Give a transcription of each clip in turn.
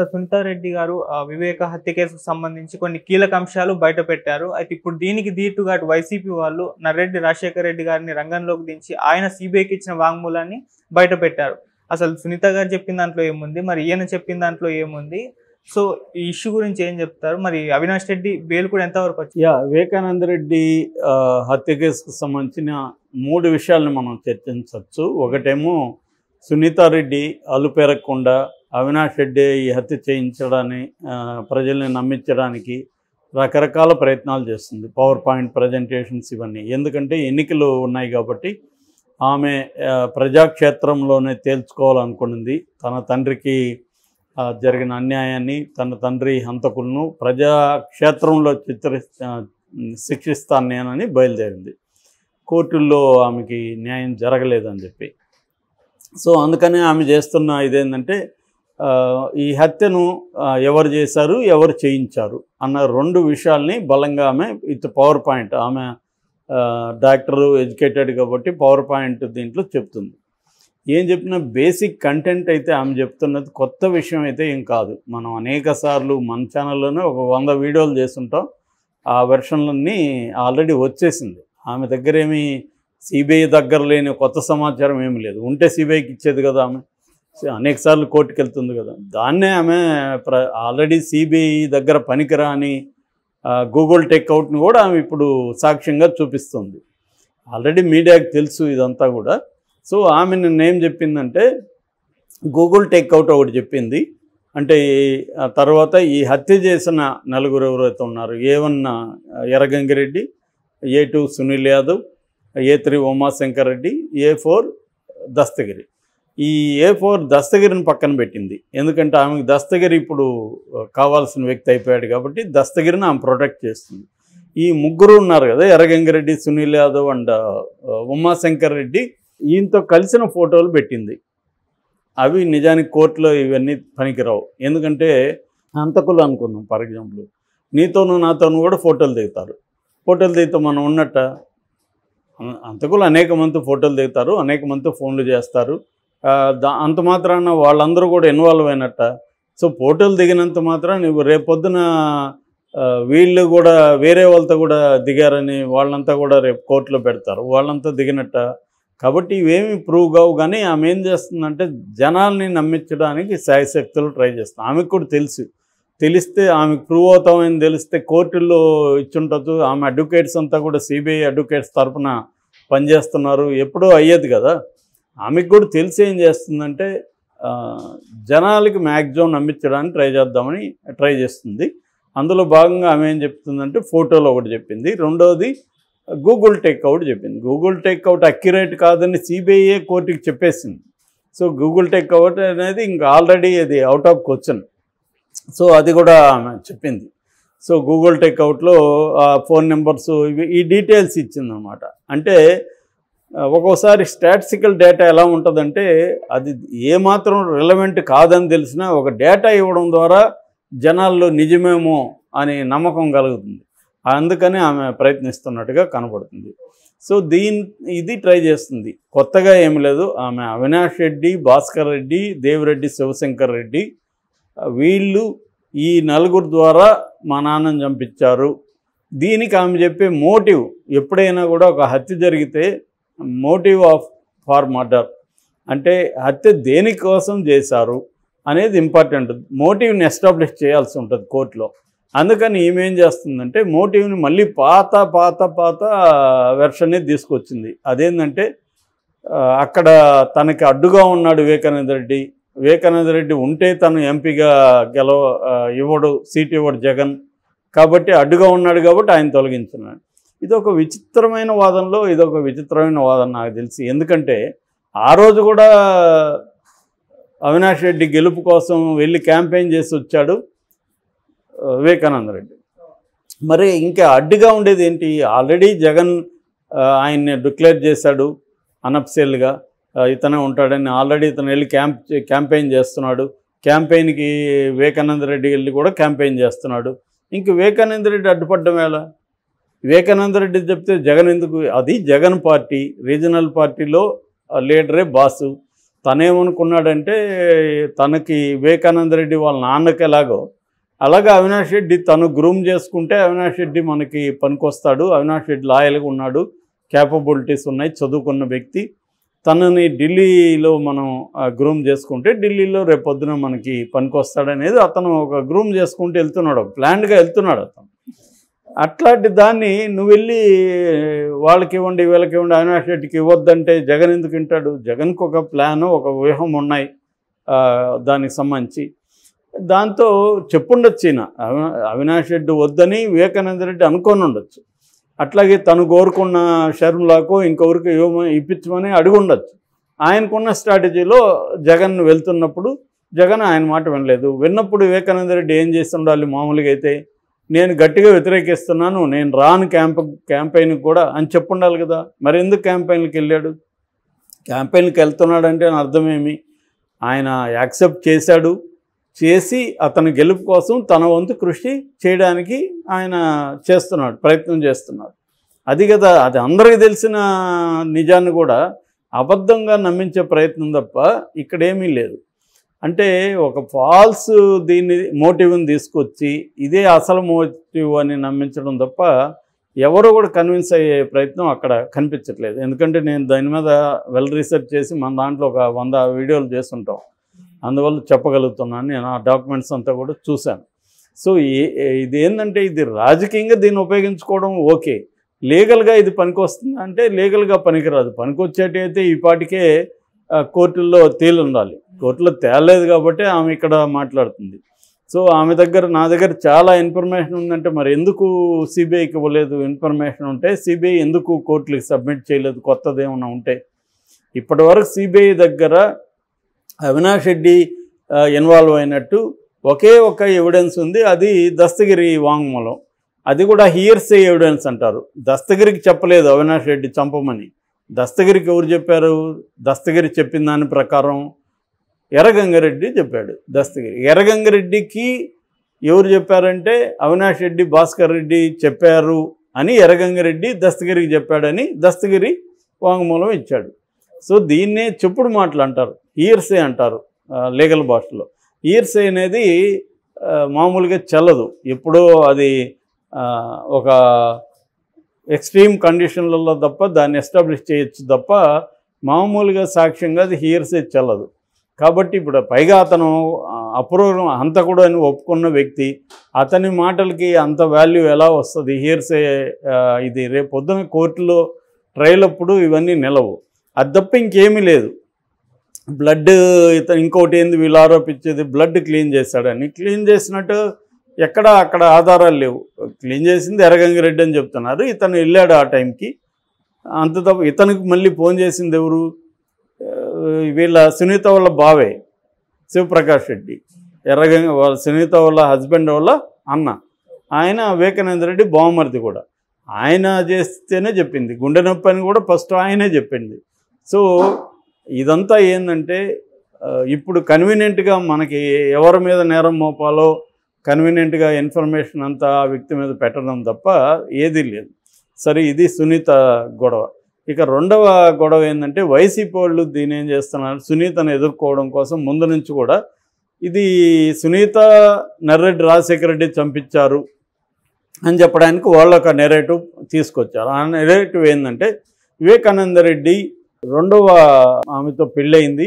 సునీతా రెడ్డి గారు వివేక హత్య కేసుకు సంబంధించి కొన్ని కీలక అంశాలు బయటపెట్టారు. అయితే ఇప్పుడు దీనికి దీటుగా అటు వైసీపీ వాళ్ళు నర్రెడ్డి రాజశేఖర రెడ్డి గారిని రంగంలోకి దించి ఆయన సీబీఐకి ఇచ్చిన వాంగ్మూలాన్ని బయటపెట్టారు. అసలు సునీత గారు చెప్పిన దాంట్లో ఏముంది, మరి ఈయన చెప్పిన దాంట్లో ఏముంది? సో ఈ ఇష్యూ గురించి ఏం చెప్తారు? మరి అవినాష్ రెడ్డి బెయిల్ కూడా ఎంతవరకు వచ్చింది? వివేకానంద రెడ్డి హత్య కేసుకు సంబంధించిన 3 విషయాలను మనం చర్చించవచ్చు. ఒకటేమో సునీతా రెడ్డి అలుపెరగకుండా అవినాష్ రెడ్డి ఈ హత్య చేయించడాన్ని ప్రజల్ని నమ్మించడానికి రకరకాల ప్రయత్నాలు చేస్తుంది. పవర్ పాయింట్ ప్రజెంటేషన్స్ ఇవన్నీ. ఎందుకంటే ఎన్నికలు ఉన్నాయి కాబట్టి ఆమె ప్రజాక్షేత్రంలోనే తేల్చుకోవాలనుకున్నది. తన తండ్రికి జరిగిన అన్యాయాన్ని, తన తండ్రి హంతకులను ప్రజాక్షేత్రంలో శిక్షిస్తాను నేనని బయలుదేరింది. కోర్టుల్లో ఆమెకి న్యాయం జరగలేదని చెప్పి. సో అందుకని ఆమె చేస్తున్న ఇదేంటంటే ఈ హత్యను ఎవరు చేశారు, ఎవరు చేయించారు అన్న 2 విషయాల్ని బలంగా ఆమె పవర్ పాయింట్, ఆమె డాక్టరు ఎడ్యుకేటెడ్ కాబట్టి పవర్ పాయింట్ దీంట్లో చెప్తుంది. ఏం చెప్పినా బేసిక్ కంటెంట్ అయితే ఆమె చెప్తున్నది కొత్త విషయం అయితే ఏం కాదు. మనం అనేక సార్లు మన ఛానల్లోనే ఒక 100 వీడియోలు చేస్తుంటాం. ఆ వెర్షన్లన్నీ ఆల్రెడీ వచ్చేసింది. ఆమె దగ్గర ఏమీ సిబిఐ దగ్గర లేని కొత్త సమాచారం ఏమి లేదు. ఉంటే సిబిఐకి ఇచ్చేది కదా. ఆమె అనేక సార్లు కోర్టుకు వెళ్తుంది కదా. దాన్నే ఆమె ఆల్రెడీ సిబిఐ దగ్గర పనికిరాని గూగుల్ టేక్అవుట్ని కూడా ఆమె ఇప్పుడు సాక్ష్యంగా చూపిస్తుంది. ఆల్రెడీ మీడియాకి తెలుసు ఇదంతా కూడా. సో ఆమె నిన్నేం చెప్పిందంటే గూగుల్ టేక్అవుట్ ఒకటి చెప్పింది. అంటే తర్వాత ఈ హత్య చేసిన 4 ఎవరైతే ఉన్నారు, A1 Erra Gangi Reddy, A2 Sunil Yadav, A3 Umashankar Reddy, A4 Dastagiri. ఈ A4 దస్తగిరిని పక్కన పెట్టింది. ఎందుకంటే ఆమెకు దస్తగిరి ఇప్పుడు కావాల్సిన వ్యక్తి అయిపోయాడు కాబట్టి దస్తగిరిని ఆమె ప్రొటెక్ట్ చేస్తుంది. ఈ 3 ఉన్నారు కదా, ఎర్రగంగిరెడ్డి, సునీల్ యాదవ్ అండ్ ఉమాశంకర్ రెడ్డి, ఈయనతో కలిసిన ఫోటోలు పెట్టింది. అవి నిజానికి కోర్టులో ఇవన్నీ పనికిరావు. ఎందుకంటే హంతకులు అనుకుందాం, ఫర్ ఎగ్జాంపుల్ నీతోనూ నాతోనూ కూడా ఫోటోలు దిగుతారు. ఫోటోలు దిగుతాం మనం ఉన్నట్ట. హంతకులు అనేక మంది ఫోటోలు దిగుతారు, అనేక మందితో ఫోన్లు చేస్తారు. అంత మాత్రాన వాళ్ళందరూ కూడా ఇన్వాల్వ్ అయినట్ట. సో ఫోటోలు దిగినంత మాత్రాన నువ్వు రేపొద్దున వీళ్ళు కూడా వేరే వాళ్ళతో కూడా దిగారని వాళ్ళంతా కూడా రేపు కోర్టులో పెడతారు, వాళ్ళంతా దిగినట్ట. కాబట్టి ఇవేమి ప్రూవ్ కావు. కానీ ఆమె ఏం చేస్తుందంటే జనాల్ని నమ్మించడానికి శాయశక్తులు ట్రై చేస్తుంది. ఆమెకు కూడా తెలిస్తే ఆమెకు ప్రూవ్ అవుతామని తెలిస్తే కోర్టుల్లో ఇచ్చుంటచ్చు. ఆమె అడ్వకేట్స్ అంతా కూడా సిబిఐ అడ్వకేట్స్ తరఫున పనిచేస్తున్నారు. ఎప్పుడూ అయ్యేది కదా. ఆమెకు కూడా తెలిసి ఏం చేస్తుందంటే జనాలకి మ్యాక్సిమం నమ్మించడానికి ట్రై చేస్తుంది. అందులో భాగంగా ఆమె ఏం చెప్తుందంటే ఫోటోలో ఒకటి చెప్పింది. రెండవది గూగుల్ టేక్అవుట్ చెప్పింది. గూగుల్ టేక్అవుట్ అక్యురేట్ కాదని సిబిఐ కోర్టుకి చెప్పేసింది. సో గూగుల్ టేక్అవుట్ అనేది ఇంకా ఆల్రెడీ అది అవుట్ ఆఫ్ క్వశ్చన్. సో అది కూడా ఆమె చెప్పింది. సో గూగుల్ టేక్అవుట్లో ఫోన్ నెంబర్స్ ఈ డీటెయిల్స్ ఇచ్చిందనమాట. అంటే ఒక్కోసారి స్టాటిస్టికల్ డేటా ఎలా ఉంటుందంటే అది ఏమాత్రం రిలవెంట్ కాదని తెలిసినా ఒక డేటా ఇవ్వడం ద్వారా జనాల్లో నిజమేమో అని నమ్మకం కలుగుతుంది. అందుకని ఆమె ప్రయత్నిస్తున్నట్టుగా కనబడుతుంది. సో ఇది ట్రై చేస్తుంది. కొత్తగా ఏమి లేదు. ఆమె అవినాష్ రెడ్డి, భాస్కర్ రెడ్డి, దేవిరెడ్డి, శివశంకర్ రెడ్డి వీళ్ళు ఈ 4 ద్వారా మా నాన్నని చంపించారు. దీనికి ఆమె చెప్పే మోటివ్ ఎప్పుడైనా కూడా ఒక హత్య జరిగితే మోటివ్ ఫార్ మర్డర్ అంటే హత్య దేనికోసం చేశారు అనేది ఇంపార్టెంట్. మోటివ్ని ఎస్టాబ్లిష్ చేయాల్సి ఉంటుంది కోర్టులో. అందుకని ఈమెం చేస్తుందంటే మోటివ్ని మళ్ళీ పాత వెర్షన్ని తీసుకొచ్చింది. అదేంటంటే అక్కడ తనకి అడ్డుగా ఉన్నాడు వివేకానంద రెడ్డి ఉంటే తను ఎంపీగా సీట్ ఇవ్వడు జగన్ కాబట్టి అడ్డుగా ఉన్నాడు కాబట్టి ఆయన తొలగించున్నాడు. ఇదొక విచిత్రమైన వాదన నాకు తెలిసి. ఎందుకంటే ఆ రోజు కూడా అవినాష్ రెడ్డి గెలుపు కోసం వెళ్ళి క్యాంపెయిన్ చేసి వచ్చాడు వివేకానంద రెడ్డి. మరి ఇంకా అడ్డుగా ఉండేది ఏంటి? ఆల్రెడీ జగన్ ఆయన్ని డిక్లేర్ చేశాడు అనఫిషియల్గా ఇతనే ఉంటాడని. ఆల్రెడీ ఇతను వెళ్ళి క్యాంపెయిన్ చేస్తున్నాడు. క్యాంపెయిన్కి వివేకానంద రెడ్డి వెళ్ళి కూడా క్యాంపెయిన్ చేస్తున్నాడు. ఇంక వివేకానంద రెడ్డి అడ్డుపడ్డం ఎలా? వివేకానంద రెడ్డి చెప్తే జగన్ ఎందుకు? అది జగన్ పార్టీ, రీజనల్ పార్టీలో లీడరే బాసు. తనేమనుకున్నాడంటే తనకి వివేకానంద రెడ్డి వాళ్ళ నాన్నకి ఎలాగో అలాగే అవినాష్ రెడ్డి తను గ్రూమ్ చేసుకుంటే అవినాష్ రెడ్డి మనకి పనికొస్తాడు, అవినాష్ రెడ్డి లాయల్గా ఉన్నాడు, క్యాపబిలిటీస్ ఉన్నాయి, చదువుకున్న వ్యక్తి, తనని ఢిల్లీలో మనం గ్రూమ్ చేసుకుంటే ఢిల్లీలో రేపొద్దున మనకి పనికొస్తాడనేది అతను ఒక గ్రూమ్ చేసుకుంటూ వెళ్తున్నాడు, ప్లాన్డ్గా వెళ్తున్నాడు అతను. అట్లాంటి దాన్ని నువ్వు వెళ్ళి వాళ్ళకి ఇవ్వండి వీళ్ళకి ఇవ్వండి అవినాష్ రెడ్డికి ఇవ్వద్దంటే జగన్ ఎందుకు వింటాడు? జగన్కి ఒక ప్లాను ఒక వ్యూహం ఉన్నాయి దానికి సంబంధించి. దాంతో చెప్పుండొచ్చు ఈయన అవినాష్ రెడ్డి వద్దని వివేకానంద రెడ్డి అనుకొని ఉండొచ్చు, అట్లాగే తను కోరుకున్న షర్మిలాకు ఇంకొకరికి ఇప్పించమని అడిగి ఉండొచ్చు. ఆయనకున్న స్ట్రాటజీలో జగన్ వెళ్తున్నప్పుడు జగన్ ఆయన మాట వినలేదు. విన్నప్పుడు వివేకానంద రెడ్డి ఏం చేసి ఉండాలి? మామూలుగా అయితే నేను గట్టిగా వ్యతిరేకిస్తున్నాను, నేను రాను క్యాంపెయిన్కి కూడా అని చెప్పుండాలి కదా. మరి ఎందుకు క్యాంపెయిన్కి వెళ్ళాడు? క్యాంపెయిన్కి వెళ్తున్నాడంటే అర్థమేమి? ఆయన యాక్సెప్ట్ చేశాడు, చేసి అతని గెలుపు కోసం తన వంతు కృషి చేయడానికి ఆయన చేస్తున్నాడు, ప్రయత్నం చేస్తున్నాడు. అది కదా, అది అందరికీ తెలిసిన నిజాన్ని కూడా అబద్ధంగా నమ్మించే ప్రయత్నం తప్ప ఇక్కడేమీ లేదు. అంటే ఒక ఫాల్స్ దీన్ని మోటివ్ని తీసుకొచ్చి ఇదే అసలు మోటివ్ అని నమ్మించడం తప్ప ఎవరు కూడా కన్విన్స్ అయ్యే ప్రయత్నం అక్కడ కనిపించట్లేదు. ఎందుకంటే నేను దాని మీద వెల్ రీసెర్చ్ చేసి మన దాంట్లో ఒక 100 వీడియోలు చేస్తుంటాం, అందువల్ల చెప్పగలుగుతున్నాను. నేను ఆ డాక్యుమెంట్స్ అంతా కూడా చూశాను. సో ఇది ఏంటంటే ఇది రాజకీయంగా దీన్ని ఉపయోగించుకోవడం ఓకే, లీగల్గా ఇది పనికొస్తుంది అంటే లీగల్గా పనికిరాదు. పనికొచ్చేటైతే ఈ పాటికే కోర్టుల్లో తేలుండాలి, కోర్టులో తేలలేదు కాబట్టి ఆమె ఇక్కడ మాట్లాడుతుంది. సో ఆమె దగ్గర నా దగ్గర చాలా ఇన్ఫర్మేషన్ ఉందంటే మరి ఎందుకు సిబిఐకి ఇవ్వలేదు? ఇన్ఫర్మేషన్ ఉంటే సిబిఐ ఎందుకు కోర్టులకి సబ్మిట్ చేయలేదు? కొత్తది ఏమైనా ఉంటే. ఇప్పటివరకు సిబిఐ దగ్గర అవినాష్ రెడ్డి ఇన్వాల్వ్ అయినట్టు ఒకే ఒక ఎవిడెన్స్ ఉంది, అది దస్తగిరి వాంగ్మూలం. అది కూడా హియర్సే ఎవిడెన్స్ అంటారు. దస్తగిరికి చెప్పలేదు అవినాష్ రెడ్డి చంపమని. దస్తగిరికి ఎవరు చెప్పారు? దస్తగిరి చెప్పిన దాని ప్రకారం ఎర్రగంగారెడ్డి చెప్పాడు. దస్తగిరి ఎర్రగంగారెడ్డికి ఎవరు చెప్పారంటే అవినాష్ రెడ్డి భాస్కర్ రెడ్డి చెప్పారు అని ఎర్రగంగారెడ్డి దస్తగిరికి చెప్పాడని దస్తగిరి వాంగ్మూలం ఇచ్చాడు. సో దీన్నే చెప్పుడు మాటలు అంటారు, హియర్సే అంటారు లీగల్ భాషలో. హియర్సే అనేది మామూలుగా చెల్లదు, ఎప్పుడో అది ఒక ఎక్స్ట్రీమ్ కండిషన్లలో తప్ప దాన్ని ఎస్టాబ్లిష్ చేయొచ్చు తప్ప మామూలుగా సాక్ష్యంగా అది హియర్సే చెల్లదు. కాబట్టి ఇప్పుడు పైగా అతను అప్రూవ్ హంతకుడు అని ఒప్పుకున్న వ్యక్తి, అతని మాటలకి అంత వాల్యూ ఎలా వస్తుంది? హియర్సే ఇది రేపు పొద్దున కోర్టులో ట్రయల్ అప్పుడు ఇవన్నీ నిలవు. అది తప్ప ఇంకేమీ లేదు. బ్లడ్ ఇతను ఇంకోటి ఏంది వీళ్ళు ఆరోపించేది బ్లడ్ క్లీన్ చేశాడని. క్లీన్ చేసినట్టు ఎక్కడ అక్కడ ఆధారాలు లేవు. క్లీన్ చేసింది ఎర్రగంగారెడ్డి అని చెప్తున్నారు. ఇతను వెళ్ళాడు ఆ టైంకి, అంత తప్ప ఇతనికి మళ్ళీ ఫోన్ చేసింది ఎవరు? వీళ్ళ సునీత వాళ్ళ బావే శివప్రకాష్ రెడ్డి, వాళ్ళ సునీత వాళ్ళ హస్బెండ్ వాళ్ళ అన్న, ఆయన వివేకానంద రెడ్డి బావమరిది కూడా. ఆయన చేస్తేనే చెప్పింది, గుండె నొప్పి అని కూడా ఫస్ట్ ఆయనే చెప్పింది. సో ఇదంతా ఏంటంటే ఇప్పుడు కన్వీనియంట్గా మనకి ఎవరి మీద నేరం మోపాలో కన్వీనియంట్గా ఇన్ఫర్మేషన్ అంతా ఆ వ్యక్తి మీద పెట్టడం తప్ప ఏదీ లేదు. సరే, ఇది సునీత గొడవ. ఇక రెండవ గొడవ ఏంటంటే వైసీపీ వాళ్ళు దీని ఏం చేస్తున్నారు, సునీతను ఎదుర్కోవడం కోసం ముందు నుంచి కూడా ఇది సునీత నర్రెడ్డి రాజశేఖర రెడ్డి చంపించారు అని చెప్పడానికి వాళ్ళు ఒక నెరేటివ్ తీసుకొచ్చారు. ఆ నెరేటివ్ ఏంటంటే వివేకానంద రెడ్డి రెండవ ఆమెతో పెళ్ళయింది.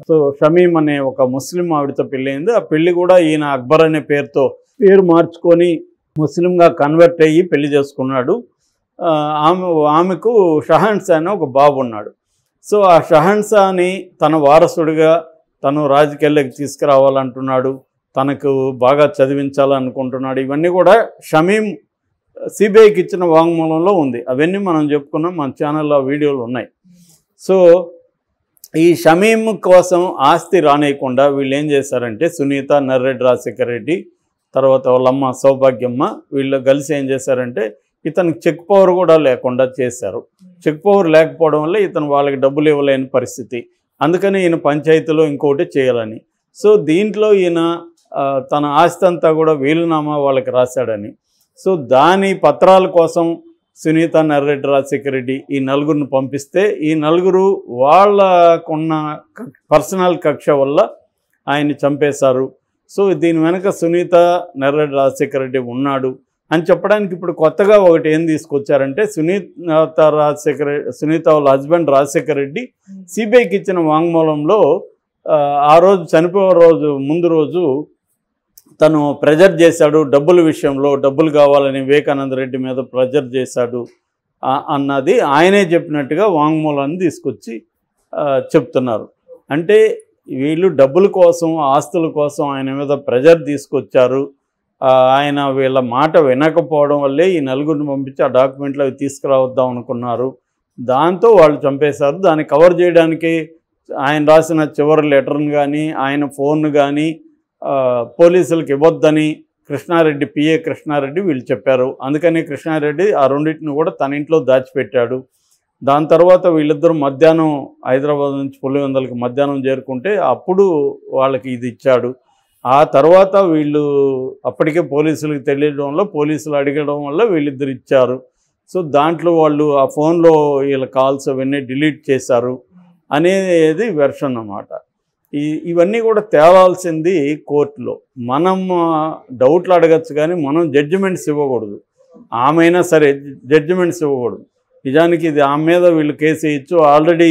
సో షమీం అనే ఒక ముస్లిం ఆవిడతో పెళ్ళయింది. ఆ పెళ్లి కూడా ఈయన అక్బర్ అనే పేరు మార్చుకొని ముస్లింగా కన్వర్ట్ అయ్యి పెళ్లి చేసుకున్నాడు. ఆమెకు షహన్షా అనే ఒక బాబు ఉన్నాడు. సో ఆ షహన్షాని తన వారసుడిగా తను రాజకీయాల్లోకి తీసుకురావాలంటున్నాడు, తనకు బాగా చదివించాలనుకుంటున్నాడు. ఇవన్నీ కూడా షమీం సిబిఐకి ఇచ్చిన వాంగ్మూలంలో ఉంది. అవన్నీ మనం చెప్పుకున్నాం, మన ఛానల్లో వీడియోలు ఉన్నాయి. సో ఈ షమీం కోసం ఆస్తి రానియకుండా వీళ్ళు ఏం చేశారంటే సునీత, నర్రెడ్డి రాజశేఖర రెడ్డి, తర్వాత వాళ్ళమ్మ సౌభాగ్యమ్మ, వీళ్ళు కలిసి ఏం చేశారంటే ఇతనికి చెక్ పవర్ కూడా లేకుండా చేశారు. చెక్ పవర్ లేకపోవడం వల్ల ఇతను వాళ్ళకి డబ్బులు ఇవ్వలేని పరిస్థితి. అందుకని ఈయన పంచాయతీలో ఇంకోటి చేయాలని. సో దీంట్లో ఈయన తన ఆస్తి అంతా కూడా వీలునామా వాళ్ళకి రాశాడని. సో దాని పత్రాల కోసం సునీత, నర్రెడ్డి రాజశేఖర రెడ్డి ఈ నలుగురిని పంపిస్తే ఈ నలుగురు వాళ్ళకున్న పర్సనల్ కక్ష వల్ల ఆయన్ని చంపేశారు. సో దీని వెనక సునీత, నర్రెడ్డి రాజశేఖర రెడ్డి ఉన్నాడు అని చెప్పడానికి ఇప్పుడు కొత్తగా ఒకటి ఏం తీసుకొచ్చారంటే సునీత వాళ్ళ హస్బెండ్ రాజశేఖర రెడ్డి సిబిఐకి ఇచ్చిన వాంగ్మూలంలో ఆ రోజు చనిపోయే ముందు రోజు తను ప్రెజర్ చేశాడు, డబ్బుల విషయంలో డబ్బులు కావాలని వివేకానంద రెడ్డి మీద ప్రెజర్ చేశాడు అన్నది ఆయనే చెప్పినట్టుగా వాంగ్మూలాన్ని తీసుకొచ్చి చెప్తున్నారు. అంటే వీళ్ళు డబ్బుల కోసం, ఆస్తుల కోసం ఆయన మీద ప్రెజర్ తీసుకొచ్చారు. ఆయన వీళ్ళ మాట వినకపోవడం వల్లే ఈ నలుగురిని పంపించి ఆ డాక్యుమెంట్లు అవి తీసుకురావద్దాం అనుకున్నారు. దాంతో వాళ్ళు చంపేశారు. దాన్ని కవర్ చేయడానికి ఆయన రాసిన చివరి లెటర్ని కానీ, ఆయన ఫోన్ను కానీ పోలీసులకు ఇవ్వద్దని కృష్ణారెడ్డి, పిఏ కృష్ణారెడ్డి వీళ్ళు చెప్పారు. అందుకని కృష్ణారెడ్డి ఆ రెండింటిని కూడా తన ఇంట్లో దాచిపెట్టాడు. దాని తర్వాత వీళ్ళిద్దరూ మధ్యాహ్నం హైదరాబాద్ నుంచి పులివెందులకి మధ్యాహ్నం చేరుకుంటే అప్పుడు వాళ్ళకి ఇది ఇచ్చాడు. ఆ తర్వాత వీళ్ళు అప్పటికే పోలీసులకు తెలియడం వల్ల, పోలీసులు అడగడం వల్ల వీళ్ళిద్దరు ఇచ్చారు. సో దాంట్లో వాళ్ళు ఆ ఫోన్లో వీళ్ళ కాల్స్ అవన్నీ డిలీట్ చేశారు అనేది వెర్షన్ అన్నమాట. ఇవన్నీ కూడా తేలాల్సింది కోర్టులో. మనం డౌట్లు అడగచ్చు కానీ మనం జడ్జిమెంట్స్ ఇవ్వకూడదు. ఆమె సరే జడ్జిమెంట్స్ ఇవ్వకూడదు. నిజానికి ఇది ఆమె మీద వీళ్ళు కేసు వేయచ్చు. ఆల్రెడీ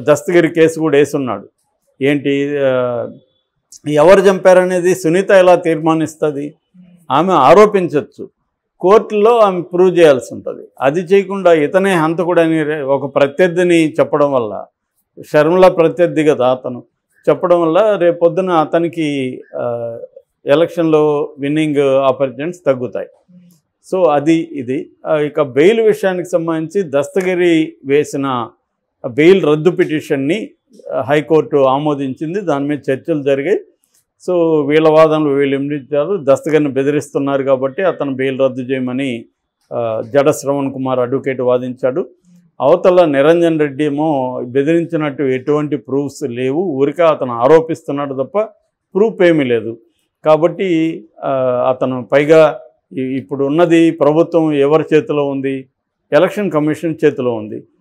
దస్తగిరి కేసు కూడా వేసున్నాడు. ఏంటి ఎవరు చంపారనేది సునీత ఎలా తీర్మానిస్తుంది? ఆమె ఆరోపించవచ్చు, కోర్టులో ఆమె ప్రూవ్ చేయాల్సి ఉంటుంది. అది చేయకుండా ఇతనే హంతకుడని ఒక ప్రత్యర్థిని చెప్పడం వల్ల, షర్మిల ప్రత్యర్థి కదా అతను, చెప్పడం వల్ల రేపొద్దున అతనికి ఎలక్షన్లో విన్నింగ్ ఆపర్చునిటీస్ తగ్గుతాయి. సో అది ఇది. ఇక బెయిల్ విషయానికి సంబంధించి దస్తగిరి వేసిన బెయిల్ రద్దు పిటిషన్ని హైకోర్టు ఆమోదించింది. దాని మీద చర్చలు జరిగాయి. సో వీళ్ళ వాదనలు వీళ్ళు వినిపించారు. దస్తగిరిని బెదిరిస్తున్నారు కాబట్టి అతను బెయిల్ రద్దు చేయమని జడ శ్రవణ్ కుమార్ అడ్వకేట్ వాదించాడు. అవతల నిరంజన్ రెడ్డి ఏమో బెదిరించినట్టు ఎటువంటి ప్రూఫ్స్ లేవు, ఊరికే అతను ఆరోపిస్తున్నాడు తప్ప ప్రూఫ్ ఏమీ లేదు. కాబట్టి అతను పైగా ఇప్పుడు ఉన్నది ప్రభుత్వం ఎవరి చేతిలో ఉంది? ఎలక్షన్ కమిషన్ చేతిలో ఉంది.